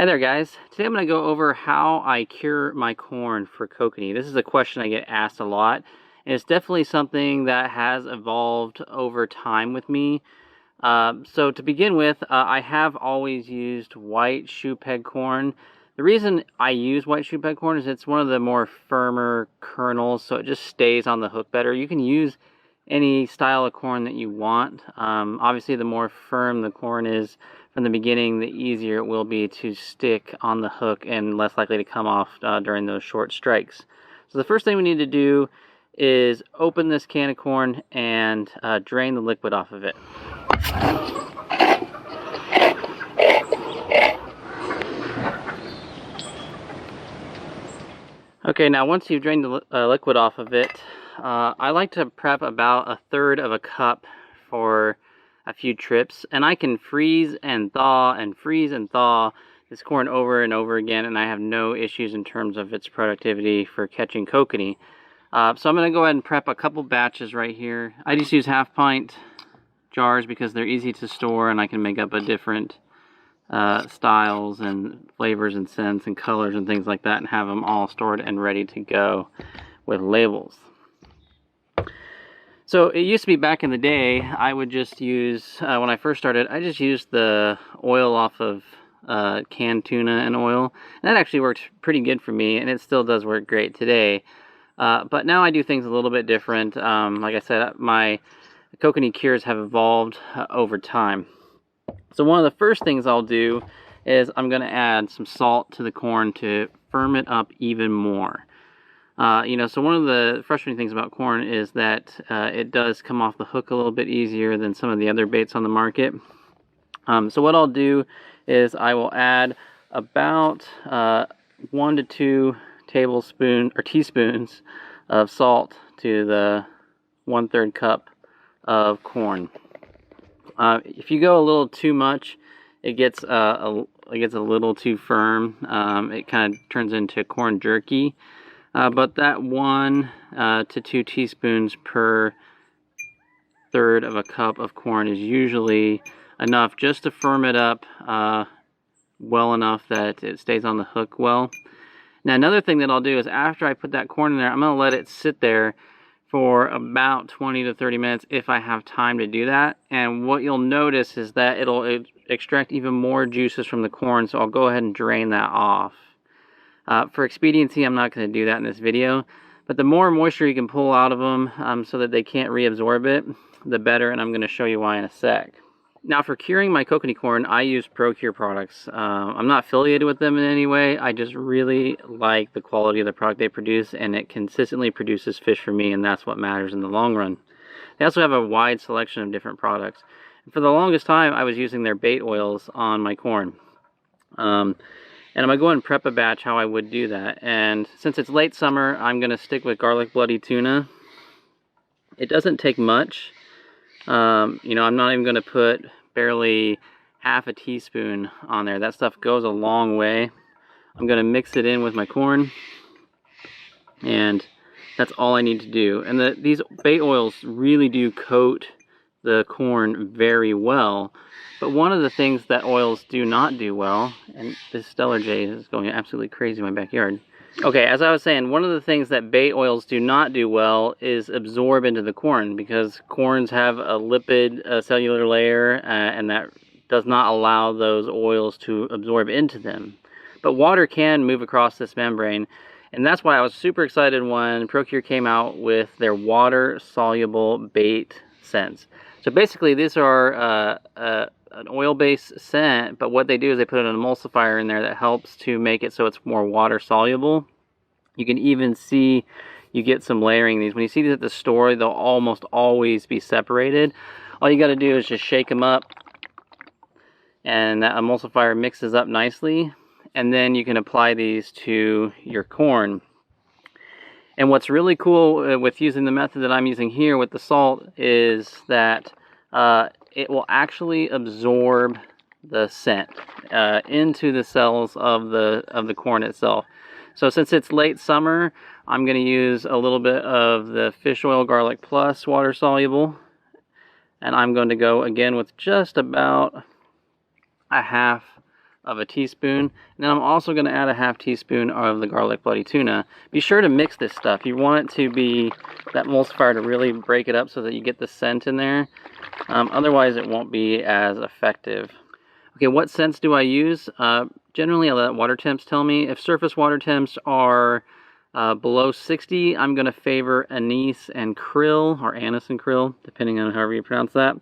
Hi there guys. Today I'm going to go over how I cure my corn for kokanee. This is a question I get asked a lot, and it's definitely something that has evolved over time with me. So to begin with, I have always used white shoe peg corn. The reason I use white shoe peg corn is it's one of the more firmer kernels, so it just stays on the hook better. You can use any style of corn that you want. Obviously, the more firm the corn is from the beginning, the easier it will be to stick on the hook and less likely to come off during those short strikes. So the first thing we need to do is open this can of corn and drain the liquid off of it. Okay, now once you've drained the liquid off of it, I like to prep about 1/3 of a cup for a few trips, and I can freeze and thaw and freeze and thaw this corn over and over again, and I have no issues in terms of its productivity for catching kokanee. So I'm going to go ahead and prep a couple batches right here. I just use 1/2 pint jars because they're easy to store, and I can make up a different styles and flavors and scents and colors and things like that, and have them all stored and ready to go with labels. So it used to be back in the day, I would just use, when I first started, I just used the oil off of canned tuna and oil. And that actually worked pretty good for me, and it still does work great today. But now I do things a little bit different. Like I said, my kokanee cures have evolved over time. So one of the first things I'll do is I'm going to add some salt to the corn to firm it up even more. So one of the frustrating things about corn is that it does come off the hook a little bit easier than some of the other baits on the market. So what I'll do is I will add about 1 to 2 teaspoons of salt to the 1/3 cup of corn. If you go a little too much, it gets a little too firm. It kind of turns into corn jerky. But that 1 to 2 teaspoons per 1/3 of a cup of corn is usually enough just to firm it up well enough that it stays on the hook well. Now another thing that I'll do is after I put that corn in there, I'm going to let it sit there for about 20 to 30 minutes if I have time to do that. And what you'll notice is that it'll extract even more juices from the corn, so I'll go ahead and drain that off. For expediency, I'm not going to do that in this video, but the more moisture you can pull out of them so that they can't reabsorb it, the better, and I'm going to show you why in a sec. Now for curing my kokanee corn, I use ProCure products. I'm not affiliated with them in any way. I just really like the quality of the product they produce, and it consistently produces fish for me, and that's what matters in the long run. They also have a wide selection of different products. For the longest time, I was using their bait oils on my corn. And I'm going to go ahead and prep a batch how I would do that. And since it's late summer, I'm going to stick with garlic bloody tuna. It doesn't take much. I'm not even going to put barely 1/2 teaspoon on there. That stuff goes a long way. I'm going to mix it in with my corn. And that's all I need to do. And these bait oils really do coat the corn very well. But one of the things that oils do not do well, and this Stellar Jay is going absolutely crazy in my backyard. Okay, as I was saying, one of the things that bait oils do not do well is absorb into the corn, because corns have a lipid cellular layer, and that does not allow those oils to absorb into them. But water can move across this membrane, and that's why I was super excited when ProCure came out with their water-soluble bait scents. So basically, these are an oil-based scent, but what they do is they put an emulsifier in there that helps to make it so it's more water-soluble. You can even see you get some layering these. When you see these at the store, they'll almost always be separated. All you got to do is just shake them up, and that emulsifier mixes up nicely, and then you can apply these to your corn. And what's really cool with using the method that I'm using here with the salt is that it will actually absorb the scent into the cells of the corn itself. So since it's late summer, I'm going to use a little bit of the fish oil garlic plus water soluble, and I'm going to go again with just about 1/2 of a teaspoon. And then I'm also going to add a half teaspoon of the garlic bloody tuna. Be sure to mix this stuff. You want it to be, that emulsifier to really break it up so that you get the scent in there. Otherwise it won't be as effective. Okay, what scents do I use? Generally I let water temps tell me. If surface water temps are below 60, I'm going to favor anise and krill, or anise and krill, depending on however you pronounce that.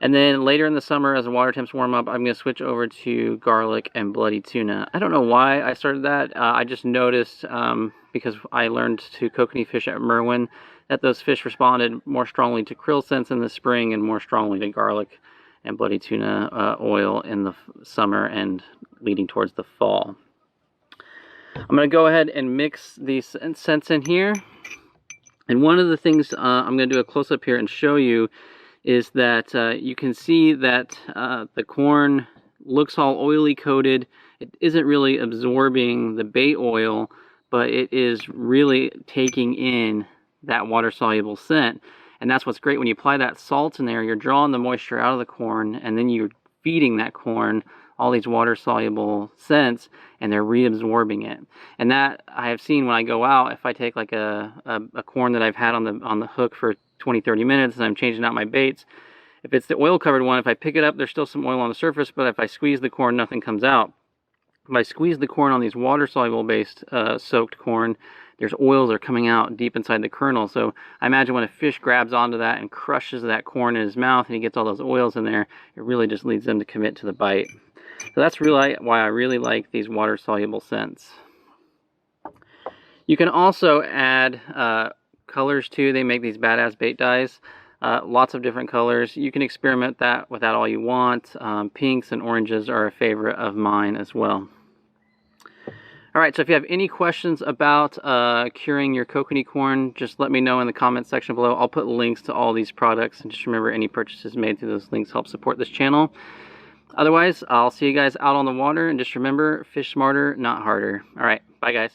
And then later in the summer, as the water temps warm up, I'm going to switch over to garlic and bloody tuna. I don't know why I started that. I just noticed, because I learned to kokanee fish at Merwin, that those fish responded more strongly to krill scents in the spring and more strongly to garlic and bloody tuna oil in the summer and leading towards the fall. I'm going to go ahead and mix these scents in here. And one of the things I'm going to do a close-up here and show you is that you can see that the corn looks all oily coated. It isn't really absorbing the bait oil, but it is really taking in that water-soluble scent. And that's what's great. When you apply that salt in there, you're drawing the moisture out of the corn, and then you're feeding that corn all these water-soluble scents, and they're reabsorbing it. And that I have seen when I go out, if I take like a corn that I've had on the hook for 20-30 minutes and I'm changing out my baits, if it's the oil covered one, if I pick it up, there's still some oil on the surface, but if I squeeze the corn, nothing comes out. If I squeeze the corn on these water-soluble based soaked corn, there's oils that are coming out deep inside the kernel. So I imagine when a fish grabs onto that and crushes that corn in his mouth and he gets all those oils in there, it really just leads them to commit to the bite. So that's really why I really like these water-soluble scents. You can also add colors too. They make these badass bait dyes. Lots of different colors. You can experiment with that all you want. Pinks and oranges are a favorite of mine as well. Alright, so if you have any questions about curing your kokanee corn, just let me know in the comments section below. I'll put links to all these products, and just remember any purchases made through those links help support this channel. Otherwise, I'll see you guys out on the water, and just remember, fish smarter, not harder. Alright, bye guys.